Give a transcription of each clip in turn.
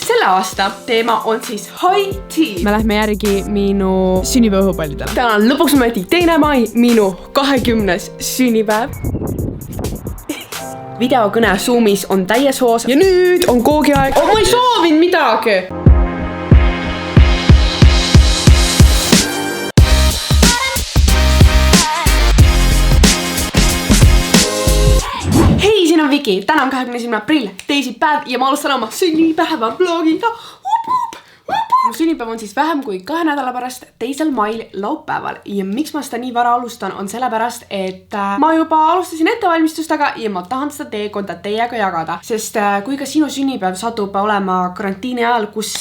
selle aasta teema on siis high tea. Me lähme järgi minu sünnipäevaõhupallidele. Täna on lõpuks momenti 2. mai, minu 20. sünnipäev. Videokõne Zoomis on täies hoos ja nüüd on koogiaeg. Ma ei soovinud midagi. Hei, siin on Viki. Täna on 21. aprill, teisipäev ja ma alustan oma sünnipäeva vlogiga. Mu sünnipäev on siis vähem kui 2 nädala pärast 2. mail laupäeval ja miks ma seda nii vara alustan on sellepärast, et ma juba alustasin ettevalmistustega ja ma tahan seda teekonda teiega jagada, sest kui ka sinu sünnipäev satub olema karantiini ajal, kus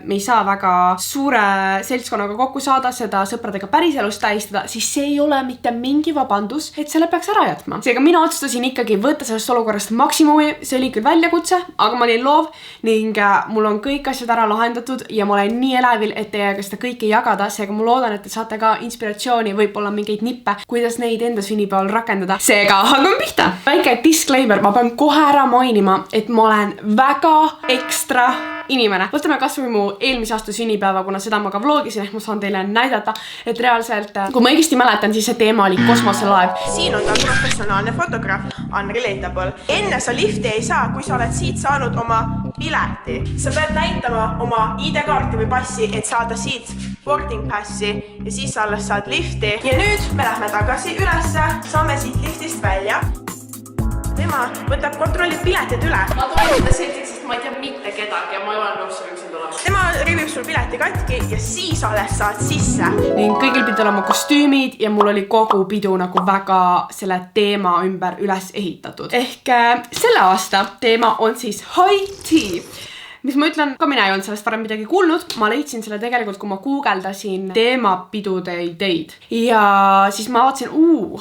me ei saa väga suure seltskonnaga kokku saada, seda sõpradega päriselus tähistada, siis see ei ole mitte mingi vabandus, et selle peaks ära jätma. Seega mina otsustasin ikkagi võtta sellest olukorrast maksimumi, see oli küll väljakutse, aga ma olin loov ning mul on kõik asjad ära lahendatud ja ma olen nii elevil, et teiega seda kõike jagada, seega ma loodan, et te saate ka inspiratsiooni, võib-olla mingeid nippe, kuidas neid enda sünnipäeval rakendada. Seega hakkame pihta. Väike disclaimer, ma pean kohe ära mainima, et ma olen väga ekstra inimene. Võtame kasvõi mu eelmise aasta sünnipäeva, kuna seda ma ka vlogisin, ehk ma saan teile näidata, et reaalselt, kui ma õigesti mäletan, siis see teema oli kosmoselaev. Siin on ta professionaalne fotograaf, unrelatable. Enne sa lifti ei saa, kui sa oled siit saanud oma pileti. Sa pead näitama oma ID-kaarti või passi, et saada siit boarding passi ja siis sa alles saad lifti. Ja nüüd me lähme tagasi ülesse, saame siit liftist välja. Tema võtab kontrollib piletid üle. Ma toon seda seltsiks, sest ma ei tea mitte kedagi ja ma ei ole nõus selle üksin tulema. Tema rivib sul pileti katki ja siis alles saad sisse. Ning kõigil pidi olema kostüümid ja mul oli kogu pidu nagu väga selle teema ümber üles ehitatud. Ehk selle aasta teema on siis high tea. Mis ma ütlen, ka mina ei olnud sellest varem midagi kuulnud. Ma leidsin selle tegelikult, kui ma guugeldasin teemapidude ideid. Ja siis ma vaatasin,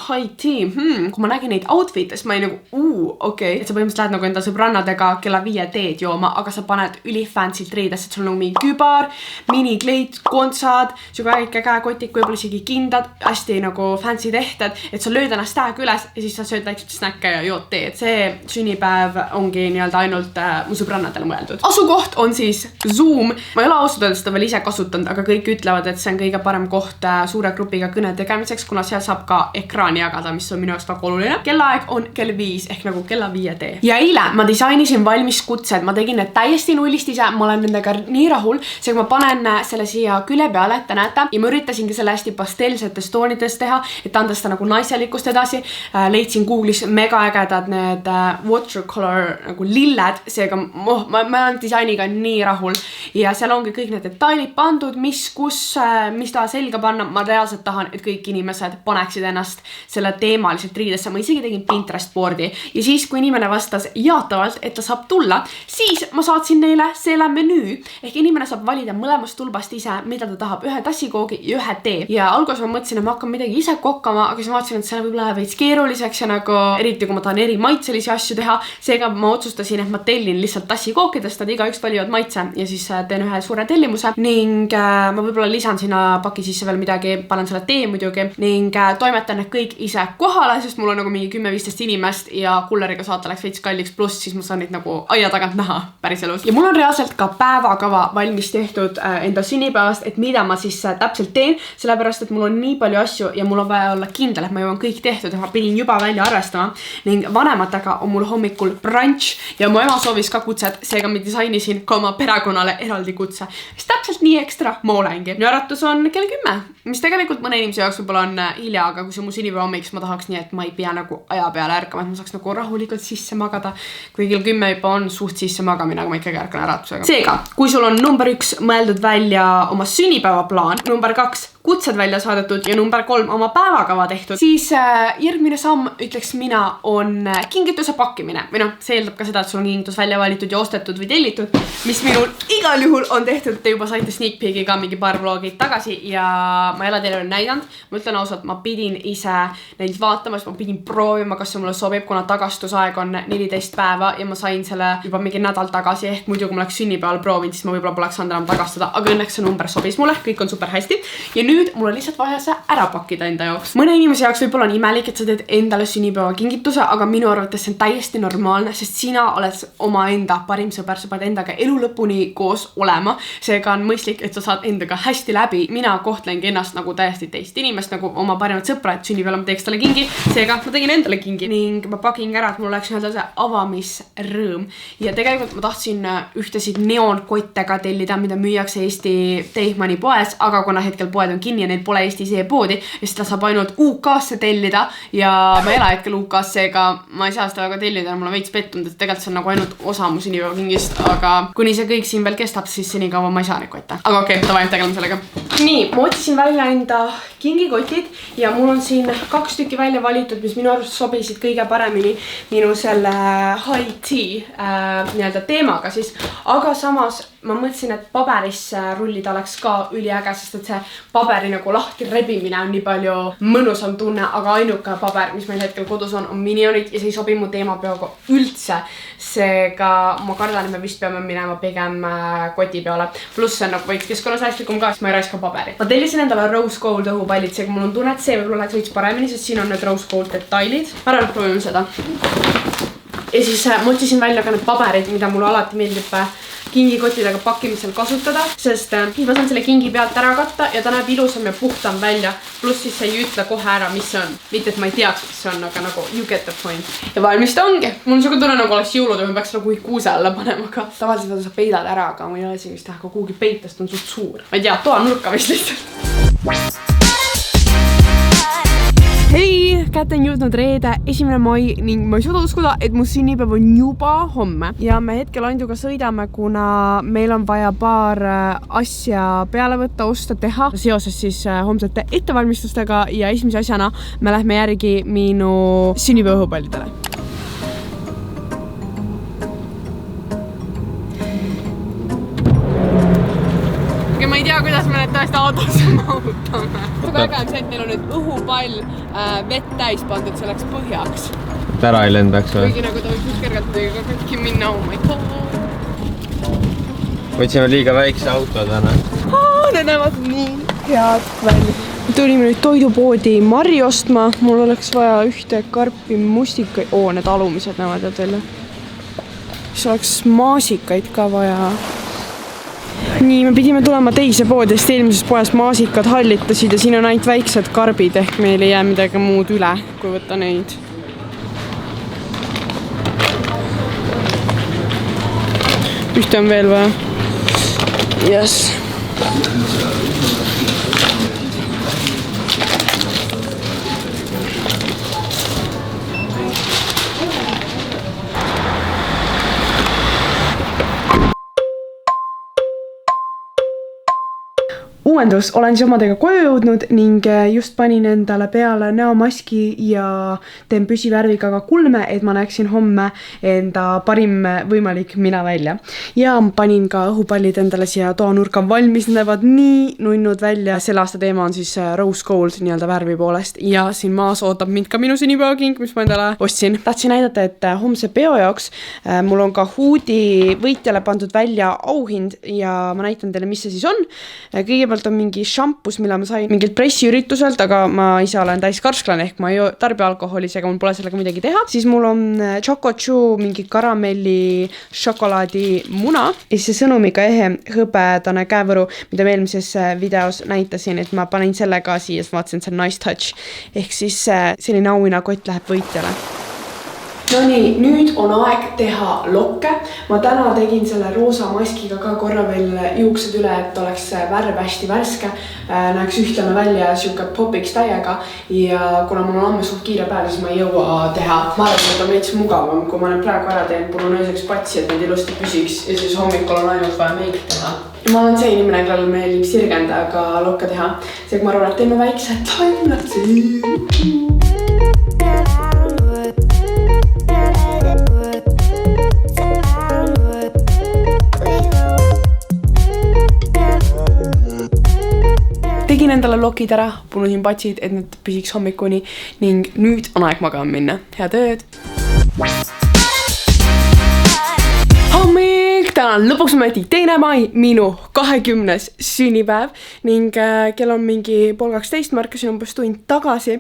high tea. Kui ma nägin neid outfit'es, ma olin nagu, okei. Et sa põhimõtteliselt lähed nagu enda sõbrannadega kella 5 teed jooma, aga sa paned ülifantsilt riidesse, et sul on nagu mingi kübar, minikleit, kontsad, siuke väike käekotik, võib-olla isegi kindad, hästi nagu fancy tehted, et sa lööd ennast tähega üles ja siis sa sööd väikselt snäkke ja jood teed. See sünnipäev ongi nii-öelda ainult mu sõbrannadele mõeldud. Koht on siis Zoom. Ma ei ole ausalt öelda seda veel ise kasutanud, aga kõik ütlevad, et see on kõige parem koht suure grupiga kõne tegemiseks, kuna seal saab ka ekraani jagada, mis on minu jaoks väga oluline. Kellaaeg on kell 5 ehk nagu kella 5 tee. Ja eile ma disainisin valmis kutsed, ma tegin need täiesti nullist ise, ma olen nendega nii rahul, seega ma panen selle siia külje peale, et te näete, ja ma üritasingi selle hästi pastelsetes toonides teha, et anda seda nagu naiselikkust edasi. Leidsin Google'is mega ägedad need watercolor nagu lilled, seega ma olen disainiga nii rahul ja seal ongi kõik need detailid pandud, mis ta selga panna. Ma reaalselt tahan, et kõik inimesed paneksid ennast selle teemaliselt riidesse. Ma isegi tegin Pinterest boardi ja siis, kui inimene vastas jaatavalt, et ta saab tulla, siis ma saatsin neile selle menüü ehk inimene saab valida mõlemast tulbast ise, mida ta tahab, ühe tassikoogi ja ühe tee. Ja alguses ma mõtlesin, et ma hakkan midagi ise kokkama, aga siis ma vaatasin, et see võib läheb veits keeruliseks ja nagu eriti, kui ma tahan eri maitselisi asju teha. Seega ma otsustasin, et ma tellin lihtsalt tassikookidest, nad igaüks valivad maitse ja siis teen ühe suure tellimuse ning ma võib-olla lisan sinna paki sisse veel midagi, panen selle tee muidugi ning toimetan need kõik ise kohale, sest mul on nagu mingi 10-15 inimest ja kulleriga saata läks veits kalliks, pluss siis ma saan neid nagu aia tagant näha päriselus. Ja mul on reaalselt ka päevakava valmis tehtud enda sünnipäevast, et mida ma siis täpselt teen, sellepärast et mul on nii palju asju ja mul on vaja olla kindel, et ma jõuan kõik tehtud ja ma pidin juba välja arvestama ning vanematega on mul hommikul brunch ja mu ema soovis ka kutset, seega ma disainisin ka oma perekonnale eraldi kutse. Mis täpselt nii ekstra ma olengi. Minu äratus on kell 10, mis tegelikult mõne inimese jaoks võib-olla on hilja, aga kui see mu sünnipäeva hommik, ma tahaks nii, et ma ei pea nagu aja peale ärkama, et ma saaks nagu rahulikult sisse magada. Kui kell 10 juba on suht sisse magamine, aga ma ikkagi ärkan äratusega. Seega, kui sul on number 1 mõeldud välja oma sünnipäeva plaan, number 2 kutsed välja saadetud ja number 3 oma päevakava tehtud, siis järgmine samm, ütleks mina, on kingituse pakkimine. Või noh, see eeldab ka seda, et sul on kingitus välja valitud ja ostetud või tellitud, mis minul igal juhul on tehtud. Te juba saite sneak peeki ka mingi paar vlogid tagasi ja ma ei ole teile näidanud. Ma ütlen ausalt, ma pidin ise neid vaatama, ma pidin proovima, kas see mulle sobib, kuna tagastusaeg on 14 päeva ja ma sain selle juba mingi nädal tagasi, ehk muidu kui ma oleks sünnipäeval proovinud, siis ma võib-olla poleks saanud enam tagastada, aga õnneks see number sobis mulle, kõik on super hästi. Ja nüüd nüüd mul on lihtsalt vaja see ära pakkida enda jaoks. Mõne inimese jaoks võib olla nii imelik, et sa teed endale sünnipäeva kingituse, aga minu arvates see on täiesti normaalne, sest sina oled omaenda parim sõber, sa pead endaga elu lõpuni koos olema. Seega on mõistlik, et sa saad endaga hästi läbi. Mina kohtlengi ennast nagu täiesti teist inimest, nagu oma parimat sõpra, et sünnipäeval ma teeks talle kingi. Seega ma tegin endale kingi ning ma pakin ära, et mul oleks see avamisrõõm. Ja tegelikult ma tahtsin ühtesid neonkottega tellida, mida müüakse Eesti Deichmanni poes, aga kuna hetkel poed on kinni ja need pole Eestis e-poodi, ja seda saab ainult UK-sse tellida ja ma ei ela hetkel UK-s, seega ma ei saa seda väga tellida, mul on veits pettunud, et tegelikult see on nagu ainult osa mu sünnipäeva kingist, aga kuni see kõik siin veel kestab, siis senikaua ma ei saa neid kotte. Aga okei, davai, tegeleme sellega. Nii, ma otsisin välja enda kingikotid ja mul on siin 2 tükki välja valitud, mis minu arust sobisid kõige paremini minu selle high tea nii-öelda teemaga siis, aga samas ma mõtlesin, et paberisse rullida oleks ka üliäge, sest et see paberi nagu lahti rebimine on nii palju mõnusam tunne, aga ainuke paber, mis meil hetkel kodus on Minionid ja see ei sobi mu teemapeoga üldse. Seega ma kardan, et me vist peame minema pigem koti peale. Pluss see on nagu võiks keskkonnasäästlikum ka, sest ma ei raiska paberi. Ma tellisin endale Rose Gold õhupallid, seega mul on tunne, et see võib-olla läheks veits paremini, sest siin on need Rose Gold detailid. Ma arvan, et proovime seda. Ja siis ma otsisin välja ka need paberid, mida mulle alati meeldib kingikottidega pakkimisel kasutada, sest ma saan selle kingi pealt ära katta ja ta näeb ilusam ja puhtam välja. Pluss siis see ei ütle kohe ära, mis see on. Mitte, et ma ei teaks, mis see on, aga nagu you get the point. Ja valmis ta ongi. Mul on siuke tunne, nagu oleks jõulud ja ma peaks nagu kuuse alla panema ka. Tavaliselt sa peidad ära, aga ma ei ole isegi vist teha kuhugi peitest, on suht suur. Ma ei tea, toa nurka vist lihtsalt. Hei, kätte on jõudnud reede 1. mai ning ma ei suuda uskuda, et mu sünnipäev on juba homme. Ja me hetkel Anduga sõidame, kuna meil on vaja paar asja peale võtta, osta, teha seoses siis homsete ettevalmistustega ja esimese asjana me lähme järgi minu sünnipäeva õhupallidele. Ma ei tea, kuidas me need tõesti autosse mahutame. Väga äge on see, et meil on nüüd õhupall vett täis pandud selleks põhjaks. Et ära ei lendaks või? Kuigi nagu ta võiks just kergelt teiga kõiki minna, oh my god. Võtsime liiga väikse auto täna. Need näevad nii head välja. Tulime nüüd toidupoodi marri ostma. Mul oleks vaja ühte karpi mustikaid. Need alumised näevad head välja. Siis oleks maasikaid ka vaja. Nii, me pidime tulema teise poodi, sest eelmises poes maasikad hallitasid ja siin on ainult väiksed karbid, ehk meil ei jää midagi muud üle, kui võtta neid. Ühte on veel vaja. Yes. Uuendus, olen siis omadega koju jõudnud ning just panin endale peale näomaski ja teen püsivärviga ka kulme, et ma näeksin homme enda parim võimalik mina välja. Ja ma panin ka õhupallid endale siia toanurka valmis, näevad nii nunnud välja. Selle aasta teema on siis Rose Gold nii-öelda värvi poolest ja siin maas ootab mind ka minu sünnipäevaking, mis ma endale ostsin. Tahtsin näidata, et homse peo jaoks mul on ka huudi võitjale pandud välja auhind ja ma näitan teile, mis see siis on. Kõigepealt on mingi šampus, mille ma sain mingilt pressiürituselt, aga ma ise olen täis karsklan ehk ma ei tarbi alkoholi, seega mul pole sellega midagi teha. Siis mul on Choco Chew mingi karamelli šokolaadi muna ja siis sõnumiga ehe hõbedane käevõru, mida ma eelmises videos näitasin, et ma panin selle ka siia, siis vaatasin, et see on nice touch. Ehk siis selline auhinnakott läheb võitjale. No nii, nüüd on aeg teha lokke. Ma täna tegin selle roosa maskiga ka korra veel juuksed üle, et oleks värv hästi värske. Näeks ühtlane välja siuke popiks täiega ja kuna mul on amme suht kiire päev, siis ma ei jõua teha. Ma arvan, et on veits mugavam, kui ma nüüd praegu ära teen pulunööseks patsi, et need ilusti püsiks ja siis hommikul on ainult vaja meik teha. Ma olen see inimene, kellel meeldib sirgendaga lokke teha. Seega ma arvan, et teeme väikse timelapsi. Tegin endale lokid ära, punusin patsid, et need püsiks hommikuni ning nüüd on aeg magama minna. Head ööd! Hommik täna on lõpuks ometi 2. mai, minu 20. sünnipäev ning kell on mingi 11:30, ma ärkasin umbes tund tagasi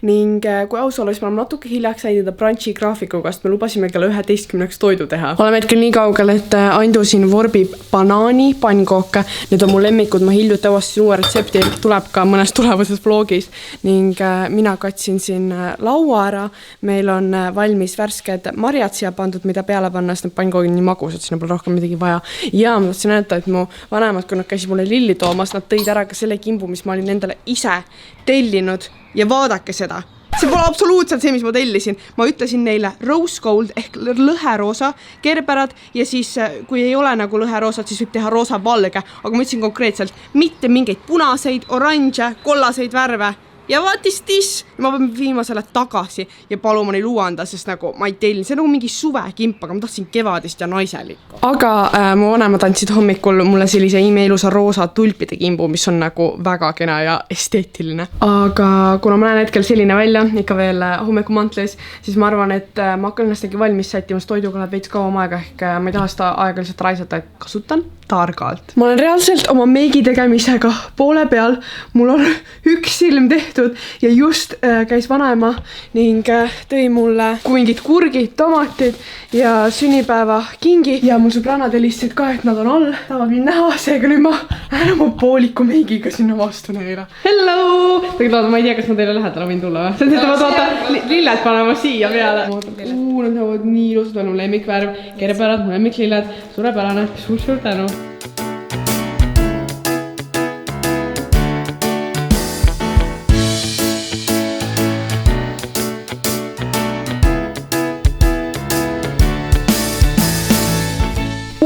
ning kui aus olla, siis me oleme natuke hiljaks läinud brunchi graafikuga, sest me lubasime kella 11 toidu teha. Oleme hetkel nii kaugel, et Andu siin vorbib banaani pannkooke. Need on mu lemmikud, ma hiljuti avastasin uue retsepti, tuleb ka mõnes tulevases vlogis ning mina katsin siin laua ära. Meil on valmis värsked marjad siia pandud, mida peale panna, sest need pannkoogid nii magusad, sinna pole rohkem midagi vaja. Ja ma tahtsin näidata, et mu vanemad, kui nad käisid mulle lilli toomas, nad tõid ära ka selle kimbu, mis ma olin endale ise tellinud ja vaadake seda. See pole absoluutselt see, mis ma tellisin. Ma ütlesin neile rose gold ehk lõheroosa kerbärad ja siis kui ei ole nagu lõheroosad, siis võib teha roosa valge, aga ma ütlesin konkreetselt mitte mingeid punaseid, oranže, kollaseid värve. Ja what is this? Ma pean viima selle tagasi ja paluma neil anda, sest nagu ma ei tellin. See on nagu mingi suvekimp, aga ma tahtsin kevadist ja naiselikku. Aga mu vanemad andsid hommikul mulle sellise imeilusa roosa tulpide kimbu, mis on nagu väga kena ja esteetiline. Aga kuna ma näen hetkel selline välja, ikka veel hommikumantlis, siis ma arvan, et ma hakkan ennastagi valmis sättimas toiduga läheb veits kauem aega, ehk ma ei taha seda aega lihtsalt raisata, et kasutan targalt. Ma olen reaalselt oma meigi tegemisega poole peal. Mul on üks silm tehtud ja just käis vanaema ning tõi mulle mingid kurgid, tomatid ja sünnipäeva kingi. Ja mul sõbrannad helistasid ka, et nad on all, tahavad mind näha, seega nüüd ma lähen oma pooliku meigiga sinna vastu neile. Hello! Tegelikult ma ei tea, kas ma teile lähedale võin tulla või? See on seda, ma vaata lilled panema siia peale. Nad näevad nii ilusad, on mu lemmikvärv, kerbärad, mu lemmiklilled, suurepärane, suur tänu.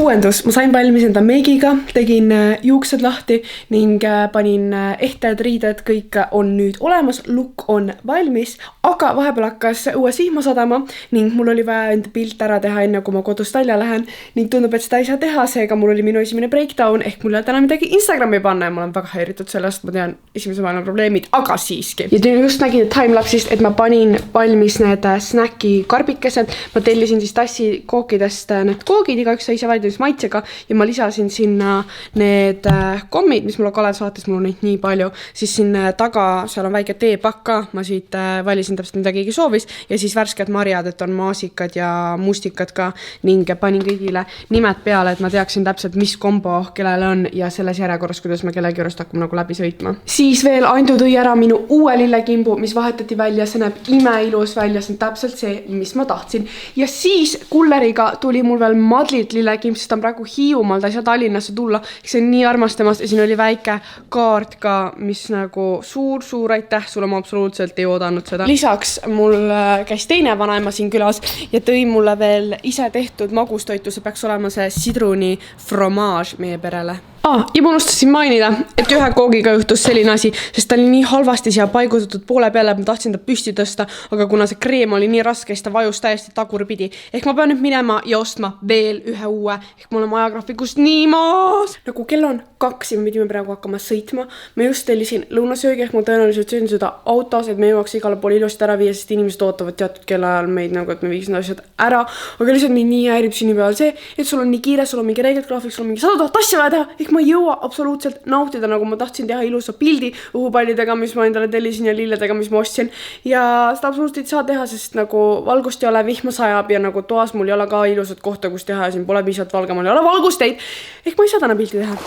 Uuendus, ma sain valmis enda meigiga, tegin juuksed lahti ning panin ehted, riided, kõik on nüüd olemas, look on valmis, aga vahepeal hakkas uue sihma sadama ning mul oli vaja enda pilt ära teha enne, kui ma kodust välja lähen ning tundub, et seda ei saa teha, seega mul oli minu esimene breakdown, ehk mul ei ole täna midagi Instagrami panna ja ma olen väga häiritud sellest, ma tean esimese maailma probleemid, aga siiski. Ja just nägin timelapsist, et ma panin valmis need snäki karbikesed, ma tellisin siis tassi kookidest need koogid, igaüks sai ise valida maitsega ja ma lisasin sinna need kommid, mis mulle Kalev saates, mul on neid nii palju, siis siin taga, seal on väike teepakk ka, ma siit valisin täpselt mida keegi soovis ja siis värsked marjad, et on maasikad ja mustikad ka ning panin kõigile nimed peale, et ma teaksin täpselt, mis kombo kellele on ja selles järjekorras, kuidas me kellegi juurest hakkame nagu läbi sõitma. Siis veel Andu tõi ära minu uue lillekimbu, mis vahetati välja, see näeb imeilus välja, see on täpselt see, mis ma tahtsin. Ja siis kulleriga tuli mul veel Madlit lillekimb, sest ta on praegu Hiiumaal, ta ei saa Tallinnasse tulla, see on nii armastamast ja siin oli väike kaart ka, mis nagu suur aitäh sulle, ma absoluutselt ei oodanud seda. Lisaks mul käis teine vanaema siin külas ja tõi mulle veel ise tehtud magustoitu, see peaks olema see sidruni fromage meie perele. Ja ma unustasin mainida, et ühe koogiga juhtus selline asi, sest ta oli nii halvasti siia paigutatud poole peale, et ma tahtsin ta püsti tõsta, aga kuna see kreem oli nii raske, siis ta vajus täiesti tagurpidi. Ehk ma pean nüüd minema ja ostma veel ühe uue, ehk mul on ajagraafikus nii maas. Nagu kell on 2 ja me pidime praegu hakkama sõitma. Ma just tellisin lõunasöögi, ehk ma tõenäoliselt söön seda autos, et me jõuaks igale poole ilusti ära viia, sest inimesed ootavad teatud kellaajal meid nagu, et me viiks need asjad ära. Aga lihtsalt nii häirib sünnipäeval see, et sul on nii kiire, sul on mingi reegelt graafik, sul on mingi 100 000 asja vaja teha, ehk ma ei jõua absoluutselt nautida, nagu ma tahtsin teha ilusa pildi õhupallidega, mis ma endale tellisin ja lilledega, mis ma ostsin. Ja seda absoluutselt ei saa teha, sest nagu valgust ei ole, vihma sajab ja nagu toas mul ei ole ka ilusat kohta, kus teha ja siin pole piisavalt valge, mul ei ole valgusteid. Ehk ma ei saa täna pildi teha.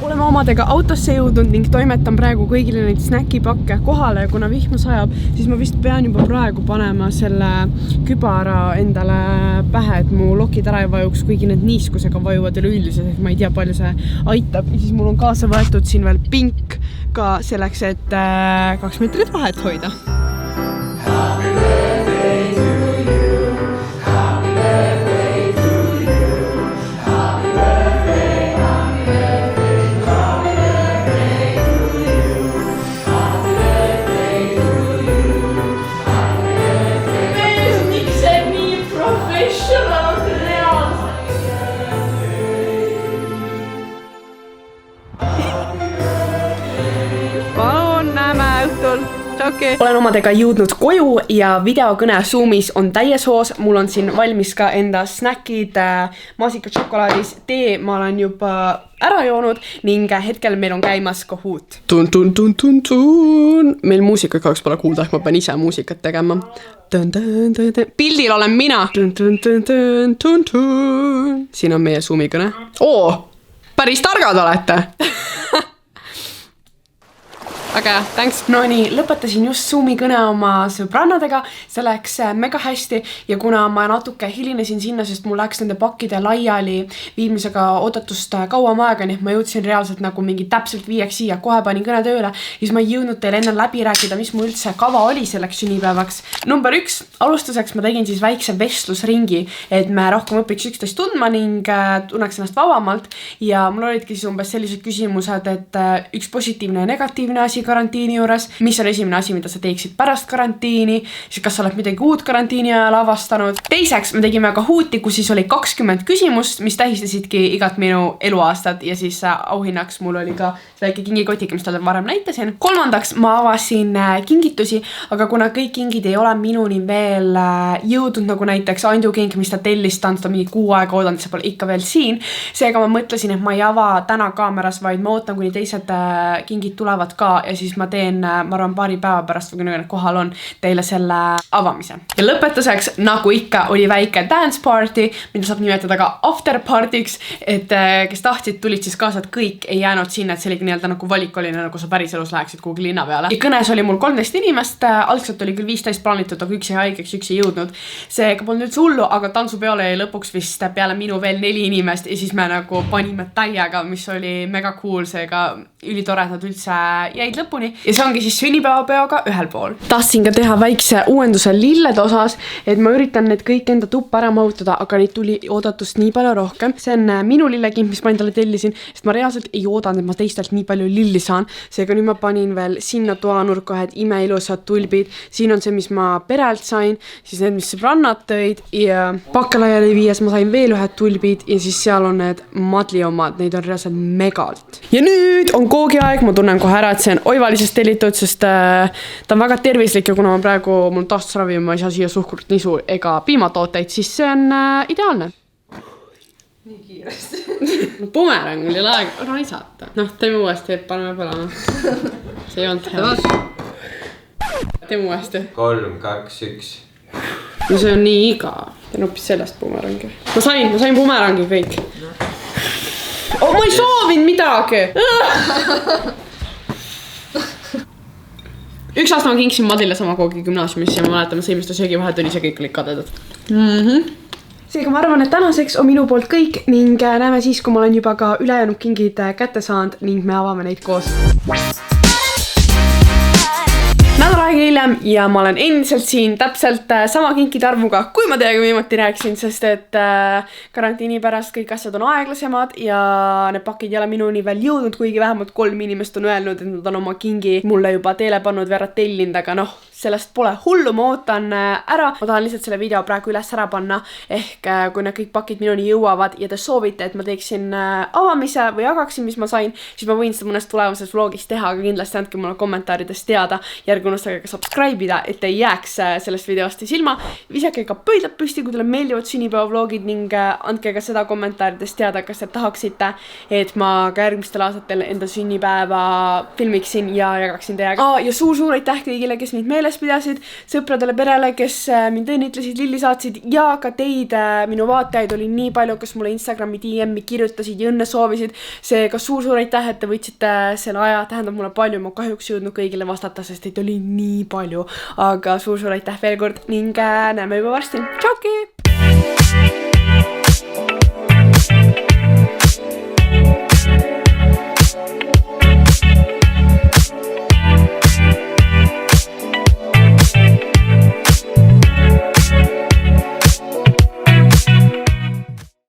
Oleme omadega autosse jõudnud ning toimetan praegu kõigile neid snäkipakke kohale ja kuna vihma sajab, siis ma vist pean juba praegu panema selle kübara endale pähe, et mu lokid ära ei vajuks, kuigi need niiskusega vajuvad üleüldiselt, et ma ei tea, palju see aitab. Ja siis mul on kaasa võetud siin veel pink ka selleks, et 2 meetrit vahet hoida. okay. Olen omadega jõudnud koju ja videokõne Zoomis on täies hoos. Mul on siin valmis ka enda snäkid, maasikatšokolaadis, tee ma olen juba ära joonud ning hetkel meil on käimas Kahoot. Meil muusika kahjuks pole kuulda, ehk ma pean ise muusikat tegema. Pildil olen mina. Siin on meie Zoomi kõne. Päris targad olete. Aga jah, thanks. No nii, lõpetasin just Zoomi kõne oma sõbrannadega, see läks mega hästi ja kuna ma natuke hilinesin sinna, sest mul läks nende pakkide laiali viimisega oodatust kauam aega, nii et ma jõudsin reaalselt nagu mingi täpselt 5 siia, kohe panin kõne tööle, siis ma ei jõudnud teile enne läbi rääkida, mis mu üldse kava oli selleks sünnipäevaks. Number 1, alustuseks ma tegin siis väikse vestlusringi, et me rohkem õpiks üksteist tundma ning tunneks ennast vabamalt ja mul olidki siis umbes sellised küsimused, et üks positiivne ja negatiivne asi karantiini juures, mis on esimene asi, mida sa teeksid pärast karantiini, siis kas sa oled midagi uut karantiini ajal avastanud. Teiseks me tegime Kahooti, kus siis oli 20 küsimust, mis tähistasidki igat minu eluaastat ja siis auhinnaks mul oli ka väike kingikotik, mis talle varem näitasin. Kolmandaks ma avasin kingitusi, aga kuna kõik kingid ei ole minuni veel jõudnud, nagu näiteks Andu king, mis ta tellis, ta on seda mingi 6 aega oodanud, see pole ikka veel siin. Seega ma mõtlesin, et ma ei ava täna kaameras, vaid ma ootan, kuni teised kingid tulevad ka ja siis ma teen, ma arvan, paari päeva pärast või kui kohal on teile selle avamise. Ja lõpetuseks, nagu ikka, oli väike dance party, mida saab nimetada ka after partyks, et kes tahtsid, tulid siis kaasa, et kõik ei jäänud sinna, et see oli nii-öelda nagu valik oli, nagu sa päriselus läheksid kuhugi linna peale. Ja kõnes oli mul 13 inimest, algselt oli küll 15 plaanitud, aga üks jäi haigeks, üks ei jõudnud. Seega polnud üldse hullu, aga tantsupeole jäi lõpuks vist peale minu veel 4 inimest ja siis me nagu panime täiega, mis oli mega cool, seega ülitore, et nad üldse jäid lõpuni ja see ongi siis sünnipäevapeoga ühel pool. Tahtsin ka teha väikse uuenduse lillede osas, et ma üritan need kõik enda tuppa ära mahutada, aga neid tuli oodatust nii palju rohkem. See on minu lillekind, mis ma endale tellisin, sest ma reaalselt ei oodanud, et ma teistelt nii palju lilli saan. Seega nüüd ma panin veel sinna toanurka ühed imeilusad tulbid. Siin on see, mis ma perelt sain, siis need, mis sõbrannad tõid ja pakkelaiali viies ma sain veel ühed tulbid ja siis seal on need madli omad, neid on reaalselt megalt. Ja nüüd on koogiaeg, ma tunnen kohe ära, et see on oivalisest tellitud, sest ta on väga tervislik ja kuna ma praegu mul taastusravi, ma ei saa siia suhkrut, nisu ega piimatooteid, siis see on ideaalne. Nii kiiresti. No bumerang, mul ei ole aega raisata. Noh, teeme uuesti, paneme põlema. See ei olnud hea. Teeme uuesti. 3, 2, 1. No see on nii igav. Teen hoopis sellest bumerangi. Ma sain bumerangi kõik. Ma ei soovinud midagi. Üks aasta ma kingsin Madile sama koogi gümnaasiumis ja ma mäletan, ma sõin seda söögi vahetunnis ja kõik olid kadedad. Seega ma arvan, et tänaseks on minu poolt kõik ning näeme siis, kui ma olen juba ka ülejäänud kingid kätte saanud ning me avame neid koos. Nädal aega hiljem ja ma olen endiselt siin täpselt sama kinkide arvuga, kui ma teiega viimati rääkisin, sest et karantiini pärast kõik asjad on aeglasemad ja need pakid ei ole minuni veel jõudnud, kuigi vähemalt 3 inimest on öelnud, et nad on oma kingi mulle juba teele pannud või ära tellinud, aga noh, sellest pole hullu, ma ootan ära. Ma tahan lihtsalt selle video praegu üles ära panna, ehk kui need kõik pakid minuni jõuavad ja te soovite, et ma teeksin avamise või jagaksin, mis ma sain, siis ma võin seda mõnest tulevases vlogis teha, aga kindlasti andke mulle kommentaarides teada. Järgi unustage ka subscribe ida, et ei jääks sellest videost silma. Visake ka pöidlad püsti, kui teile meeldivad sünnipäevavlogid ning andke ka seda kommentaarides teada, kas te tahaksite, et ma ka järgmistel aastatel enda sünnipäeva filmiksin ja jagaksin teiega. Ja suur aitäh kõigile, kes mind meeles pidasid, sõpradele, perele, kes mind õnnitlesid, lilli saatsid ja ka teid, minu vaatajaid oli nii palju, kes mulle Instagrami DM-i kirjutasid ja õnne soovisid. Seega suur aitäh, et te võtsite selle aja, tähendab mulle palju, ma kahjuks jõudnud kõigile vastata, sest teid oli nii palju, aga suur aitäh veel kord ning näeme juba varsti. Tšauki!